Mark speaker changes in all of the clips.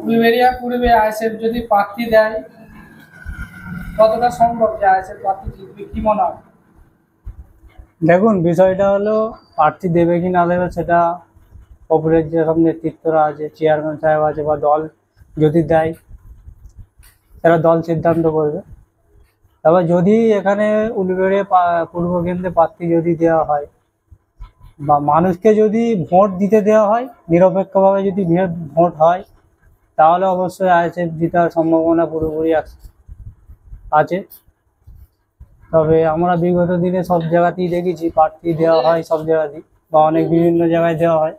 Speaker 1: উলুবেড়িয়া পূর্বে আইএসএফ যদি প্রার্থী দেয়, কতটা সম্ভব যে আইএসএফ প্রার্থী জিতবে, কি মনে হয়?
Speaker 2: দেখুন, বিষয়টা হলো প্রার্থী দেবে কি না দেবে সেটা ওপরের যেসব নেতৃত্বরা আছে, চেয়ারম্যান সাহেব আছে বা দল যদি দেয় সেটা দল সিদ্ধান্ত করবে। তবে যদি এখানে উলুবেড়িয়া পূর্ব কেন্দ্রে প্রার্থী যদি দেওয়া হয় বা মানুষকে যদি ভোট দিতে দেওয়া হয়, নিরপেক্ষভাবে যদি ভোট হয়, তাহলে অবশ্যই আইএসএফ জেতার সম্ভাবনা পুরোপুরি আছে। তবে আমরা বিগত দিনে সব জায়গাতেই দেখেছি প্রার্থী দেওয়া হয় সব জায়গাতেই, বা অনেক বিভিন্ন জায়গায় দেওয়া হয়,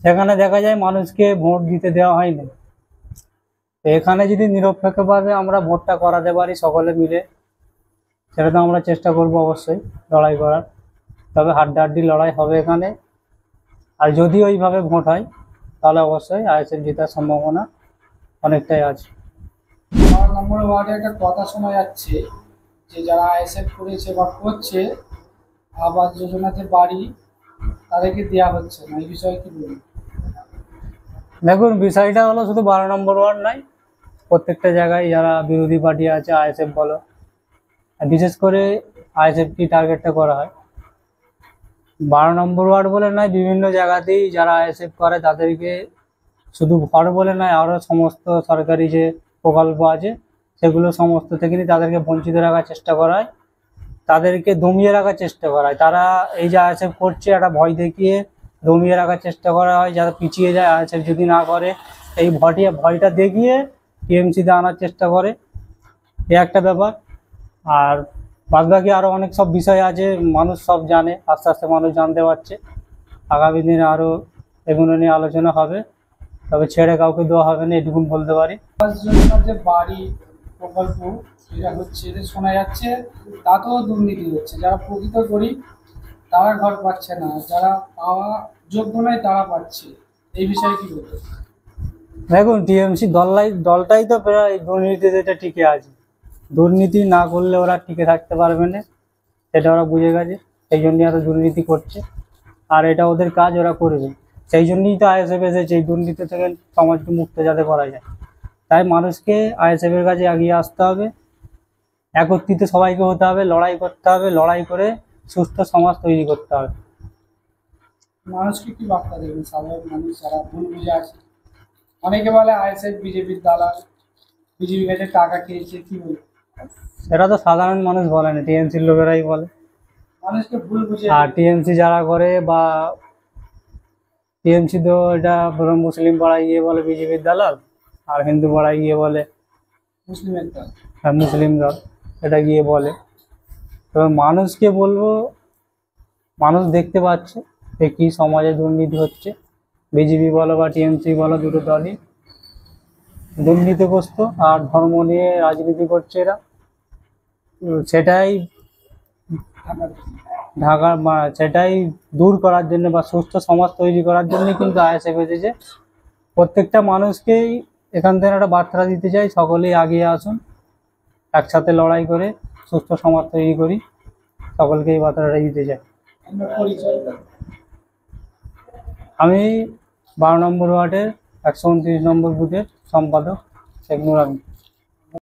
Speaker 2: সেখানে দেখা যায় মানুষকে ভোট দিতে দেওয়া হয় না। তো এখানে যদি নিরপেক্ষভাবে আমরা ভোটটা করাতে পারি সকলে মিলে, সেটা তো আমরা চেষ্টা করব অবশ্যই লড়াই করার। তবে হাড্ডাহাড্ডি লড়াই হবে এখানে। আর যদি ওইভাবে ভোট হয় তাহলে অবশ্যই আইএসএফ জেতার সম্ভাবনা অনেকটাই আছে।
Speaker 1: 12 নম্বর ওয়ার্ডে একটা কথা শোনা যাচ্ছে যে যারা আইএসএফ করেছে বা করছে আবাস যোজনাতে বাড়ি, তাদেরকে দেওয়া হচ্ছে না, এই বিষয়ে কি বলবেন?
Speaker 2: দেখুন, বিষয়টা হলো শুধু 12 নম্বর ওয়ার্ড নয়, প্রত্যেকটা জায়গায় যারা বিরোধী পার্টি আছে, আইএসএফ বলো, আর বিশেষ করে আইএসএফ কি টার্গেটটা করা হয়। 12 নম্বর ওয়ার্ড বলে নয়, বিভিন্ন জায়গাতেই যারা আইএসএফ করে তাদেরকে শুধু ঘর বলে নয়, আরও সমস্ত সরকারি যে প্রকল্প আছে সেগুলো সমস্ত থেকে তাদেরকে বঞ্চিত রাখার চেষ্টা করা হয়, তাদেরকে দমিয়ে রাখার চেষ্টা করা হয়। তারা এই যে আইএসএফ করছে একটা ভয় দেখিয়ে দমিয়ে রাখার চেষ্টা করা হয়, যারা পিছিয়ে যায় আইএসএফ যদি না করে, এই ভয়টা দেখিয়ে টিএমসিতে আনার চেষ্টা করে, এ একটা ব্যাপার। আর বাদবাকি আরও অনেক সব বিষয় আছে, মানুষ সব জানে, আস্তে আস্তে মানুষ জানতে পারছে। আগামী দিনে আরও এগুলো নিয়ে আলোচনা হবে, তবে ছেড়ে কাউকে দেওয়া হবে না, এটুকুন বলতে পারি।
Speaker 1: আবাস যোজনার যে বাড়ি প্রকল্প যেটা হচ্ছে, এটা শোনা যাচ্ছে তাতেও দুর্নীতি হচ্ছে। যারা প্রকৃত গরিব তারা ঘর পাচ্ছে না, যারা পাওয়া যোগ্য নয় তারা পাচ্ছে, এই বিষয়ে কি বলবেন?
Speaker 2: দেখুন, টিএমসি দলটাই তো প্রায় দুর্নীতিতে টিকে আছে। দুর্নীতি না করলে ওরা টিকে থাকতে পারবে না, সেটা ওরা বুঝে গেছে। সেই জন্যই এত দুর্নীতি করছে, আর এটা ওদের কাজ, ওরা করবে। সেই জন্যই তো আইএসএফ এসেছে, এই দুর্নীতি থেকে সমাজকে মুক্ত যাতে করা যায়। তাই মানুষকে আইএসএফ এর কাছে এগিয়ে আসতে হবে, একত্রিত সবাইকে হতে হবে, লড়াই করতে হবে, লড়াই করে সুস্থ সমাজ তৈরি করতে হবে।
Speaker 1: মানুষকে কি বার্তা দেবেন? সাধারণ মানুষ যারা ভুল বুঝে আছে, অনেকে বলে আইএসএফ বিজেপির দালাল, বিজেপি কাছে টাকা খেয়েছে, কি বলবো?
Speaker 2: সেটা তো সাধারণ মানুষ বলে না, টিএমসির লোকেরাই বলে।
Speaker 1: মানুষকে ভুল বুঝে
Speaker 2: আর টিএমসি যারা করে, বা টিএমসি তো এটা পুরো মুসলিম পাড়ায় গিয়ে বলে বিজেপির দালাল, আর হিন্দু পাড়ায় গিয়ে বলে
Speaker 1: মুসলিমের দল।
Speaker 2: মুসলিম দল, এটা গিয়ে বলে। তবে মানুষকে বলবো, মানুষ দেখতে পাচ্ছে যে কি সমাজে দুর্নীতি হচ্ছে। বিজেপি বলো বা টিএমসি বলো, দুটো দলই দুর্নীতিগ্রস্ত আর ধর্ম নিয়ে রাজনীতি করছে এরা। সেটাই সেটাই দূর করার জন্য বা সুস্থ সমাজ তৈরি করার জন্য কিন্তু আইএসএফ এসেছে। প্রত্যেকটা মানুষকেই এখান থেকে একটা বার্তা দিতে চাই, সকলেই আগিয়ে আসুন, একসাথে লড়াই করে সুস্থ সমাজ তৈরি করি, সকলকে এই বার্তাটা দিতে চাই। আমি 12 নম্বর ওয়ার্ডের 129 নম্বর বুথের সম্পাদক শেখ নুর আমিন।